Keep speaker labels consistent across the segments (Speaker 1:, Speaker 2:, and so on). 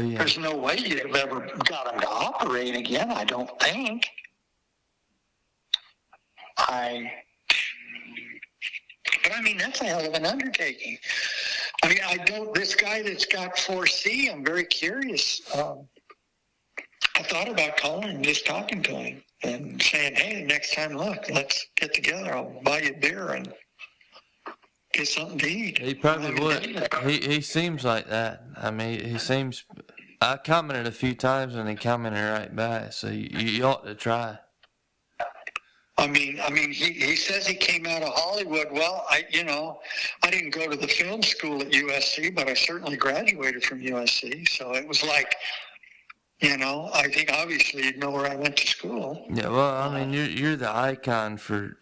Speaker 1: yeah.
Speaker 2: There's no way you'd have ever got them to operate again, I don't think. But I mean, that's a hell of an undertaking. I mean, this guy that's got 4C, I'm very curious. I thought about calling him, just talking to him and saying, hey, next time, look, let's get together. I'll buy you a beer and get something to eat.
Speaker 1: He probably would. He seems like that. I mean, he seems. I commented a few times and he commented right back. So you ought to try.
Speaker 2: I mean, he says he came out of Hollywood. Well, I didn't go to the film school at USC, but I certainly graduated from USC. So it was like, I think obviously you'd know where I went to school.
Speaker 1: Yeah, well, I mean, you're the icon for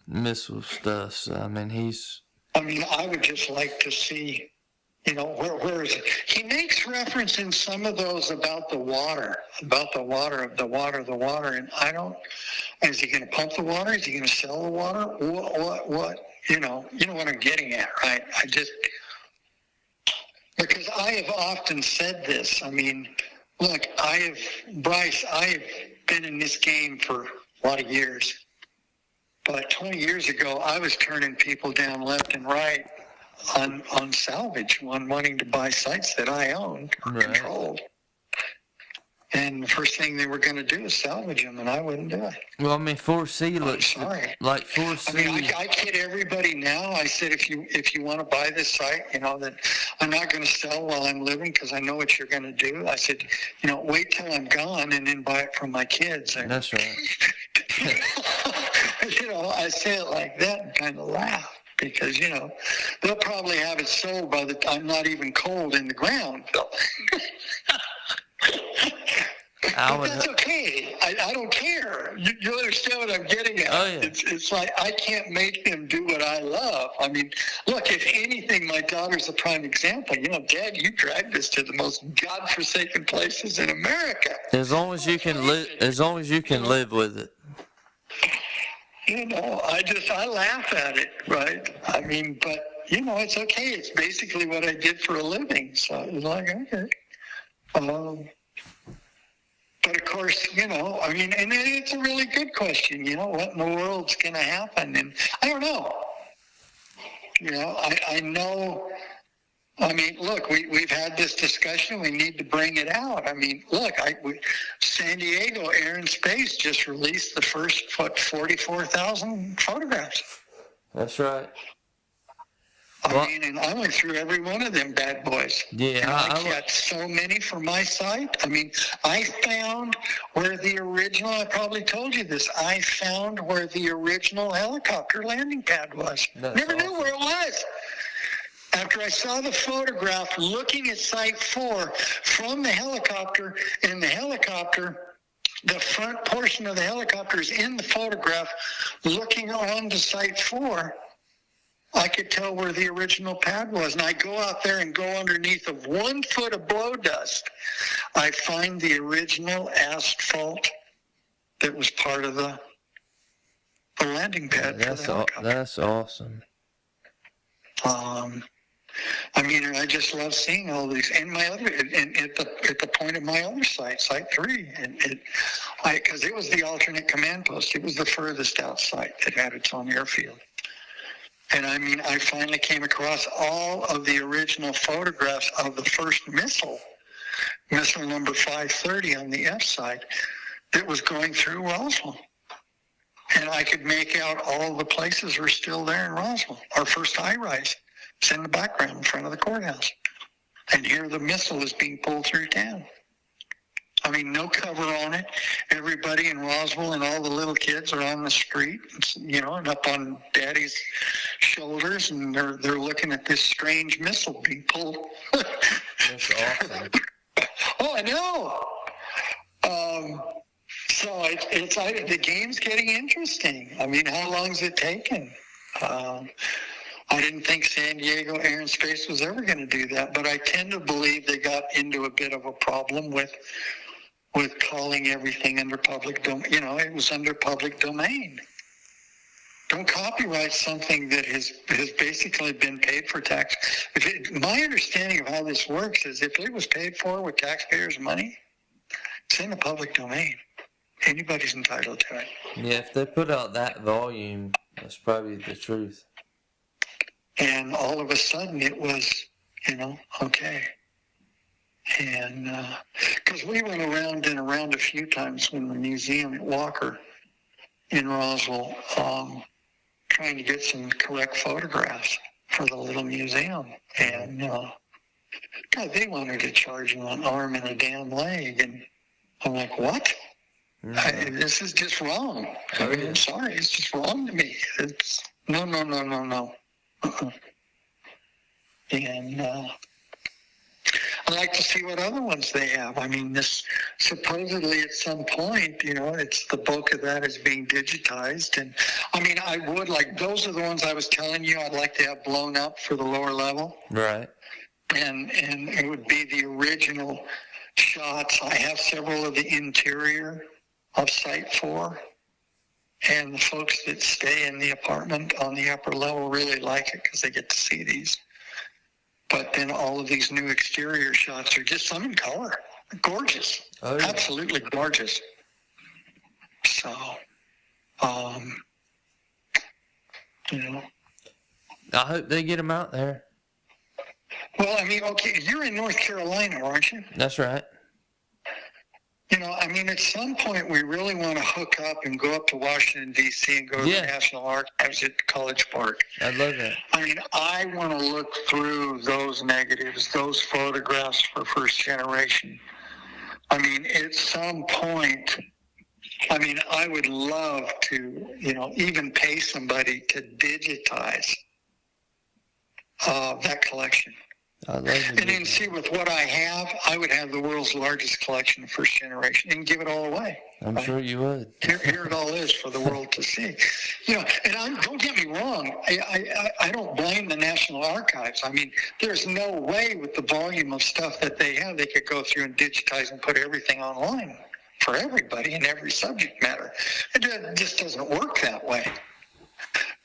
Speaker 1: missile stuff. So, I mean,
Speaker 2: I would just like to see, where is it? He makes reference in some of those about the water, and I don't, is he going to pump the water? Is he going to sell the water? What, you know what I'm getting at, right? Because I have often said this. I mean, look, Bryce, I have been in this game for a lot of years. But 20 years ago, I was turning people down left and right on salvage, on wanting to buy sites that I owned or controlled. And the first thing they were going to do is salvage them, and I wouldn't do it.
Speaker 1: Well, I mean, 4C looks like 4C.
Speaker 2: I mean, I kid everybody now. I said, if you want to buy this site, that I'm not going to sell while I'm living because I know what you're going to do. I said, wait till I'm gone and then buy it from my kids. And,
Speaker 1: that's right.
Speaker 2: I say it like that and kind of laugh because, they'll probably have it sold by the time I'm not even cold in the ground. But that's okay. I don't care. You understand what I'm getting at?
Speaker 1: Oh, yeah.
Speaker 2: It's like I can't make them do what I love. I mean, look, if anything, my daughter's a prime example. Dad, you dragged us to the most godforsaken places in America.
Speaker 1: As long as you can live with it.
Speaker 2: I laugh at it, right? I mean, but it's okay. It's basically what I did for a living. So it was like, okay. But of course, and it's a really good question. What in the world's going to happen? And I don't know. I know. I mean, look, we've had this discussion. We need to bring it out. I mean, look, San Diego Air and Space just released the first 44,000 photographs.
Speaker 1: That's right.
Speaker 2: And I went through every one of them bad boys.
Speaker 1: Yeah,
Speaker 2: and I got so many for my site. I mean, I found where the original, I probably told you this, I found where the original helicopter landing pad was. Never knew where it was. After I saw the photograph looking at Site 4 from the helicopter, and the front portion of the helicopter is in the photograph looking on to Site 4, I could tell where the original pad was. And I go out there and go underneath of 1 foot of blow dust. I find the original asphalt that was part of the landing pad for the helicopter.
Speaker 1: That's awesome.
Speaker 2: I just love seeing all these. And my other, and at the point of my other site, Site 3, because it was the alternate command post. It was the furthest out site that had its own airfield. And I finally came across all of the original photographs of the first missile number 530 on the F side that was going through Roswell. And I could make out all the places were still there in Roswell. Our first high-rise is in the background in front of the courthouse. And here the missile is being pulled through town. No cover on it. Everybody in Roswell and all the little kids are on the street, and up on Daddy's shoulders, and they're looking at this strange missile being pulled.
Speaker 1: That's awesome.
Speaker 2: Oh, I know. So the game's getting interesting. How long's it taken? I didn't think San Diego Air and Space was ever going to do that, but I tend to believe they got into a bit of a problem with calling everything under public domain. It was under public domain. Don't copyright something that has basically been paid for tax. My understanding of how this works is if it was paid for with taxpayers' money, it's in the public domain. Anybody's entitled to it.
Speaker 1: Yeah, if they put out that volume, that's probably the truth.
Speaker 2: And all of a sudden it was, okay. And because we went around and around a few times when the museum at Walker in Roswell, trying to get some correct photographs for the little museum. And God, they wanted to charge you an arm and a damn leg. And I'm like, what? This is just wrong. I mean, I'm sorry, it's just wrong to me. It's no. Uh-uh. And I'd like to see what other ones they have. I mean, this supposedly at some point, it's the bulk of that is being digitized. And I mean, I would like, those are the ones I was telling you I'd like to have blown up for the lower level.
Speaker 1: Right.
Speaker 2: And it would be the original shots. I have several of the interior of Site 4. And the folks that stay in the apartment on the upper level really like it because they get to see these. But then all of these new exterior shots are just some in color. Gorgeous. Oh, yeah. Absolutely gorgeous. So, I
Speaker 1: hope they get them out there.
Speaker 2: Well, I mean, okay, you're in North Carolina, aren't you?
Speaker 1: That's right.
Speaker 2: I mean, at some point we really want to hook up and go up to Washington, D.C. and go to the National Archives at College Park.
Speaker 1: I love that.
Speaker 2: I mean, I want to look through those negatives, those photographs for first generation. I mean, at some point, I would love to, even pay somebody to digitize that collection.
Speaker 1: I love it.
Speaker 2: And then see, with what I have, I would have the world's largest collection of first generation and give it all away.
Speaker 1: I'm sure you would.
Speaker 2: Here it all is for the world to see. And don't get me wrong, I don't blame the National Archives. I mean, there's no way with the volume of stuff that they have, they could go through and digitize and put everything online for everybody in every subject matter. It just doesn't work that way.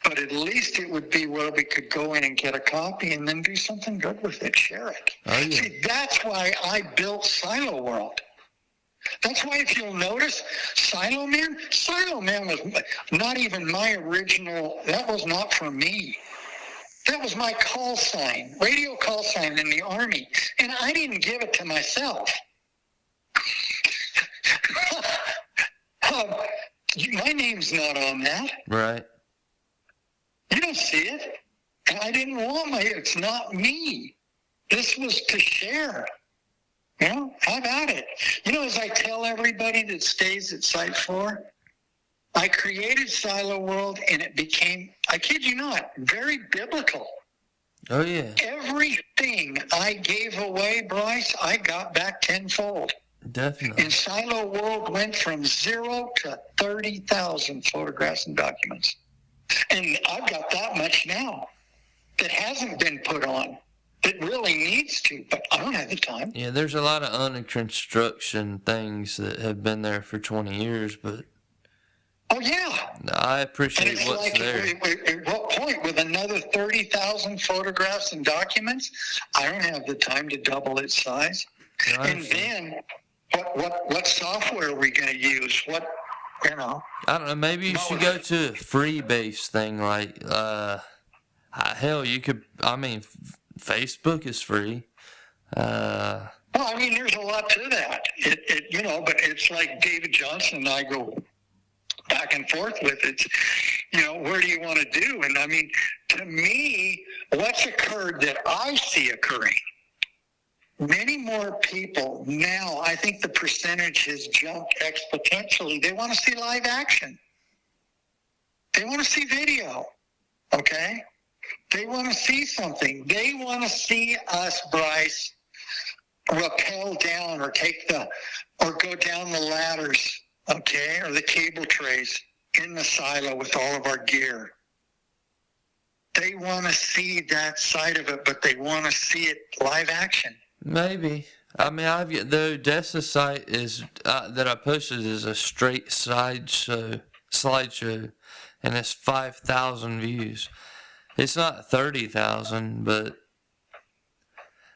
Speaker 2: But at least it would be where we could go in and get a copy and then do something good with it, share it. Oh, yeah. See, that's why I built Siloworld. That's why, if you'll notice, SiloMan was not even my original, that was not for me. That was my call sign, radio call sign in the Army. And I didn't give it to myself. My name's not on that.
Speaker 1: Right.
Speaker 2: You don't see it. And I didn't want it's not me. This was to share. Have at it. As I tell everybody that stays at Site 4, I created Siloworld and it became, I kid you not, very biblical.
Speaker 1: Oh, yeah.
Speaker 2: Everything I gave away, Bryce, I got back tenfold.
Speaker 1: Definitely.
Speaker 2: And Siloworld went from 0 to 30,000 photographs and documents. And I've got that much now that hasn't been put on. It really needs to, but I don't have the time.
Speaker 1: Yeah, there's a lot of under construction things that have been there for 20 years, but...
Speaker 2: Oh, yeah.
Speaker 1: I appreciate what's
Speaker 2: like,
Speaker 1: there.
Speaker 2: At what point, with another 30,000 photographs and documents, I don't have the time to double its size. And then, what software are we going to use? I
Speaker 1: don't know. Maybe you should go to a free-based thing like, hell, you could, Facebook is free.
Speaker 2: Well, there's a lot to that. But it's like David Johnson and I go back and forth with it. Where do you want to do? And to me, what's occurred that I see occurring, many more people now, I think the percentage has jumped exponentially. They want to see live action. They want to see video, okay? They want to see something. They want to see us, Bryce, rappel down or go down the ladders, okay, or the cable trays in the silo with all of our gear. They want to see that side of it, but they want to see it live action.
Speaker 1: Maybe. The Odessa site is that I posted is a straight slideshow slideshow, and it's 5,000 views. It's not 30,000, but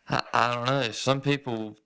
Speaker 1: I don't know. Some people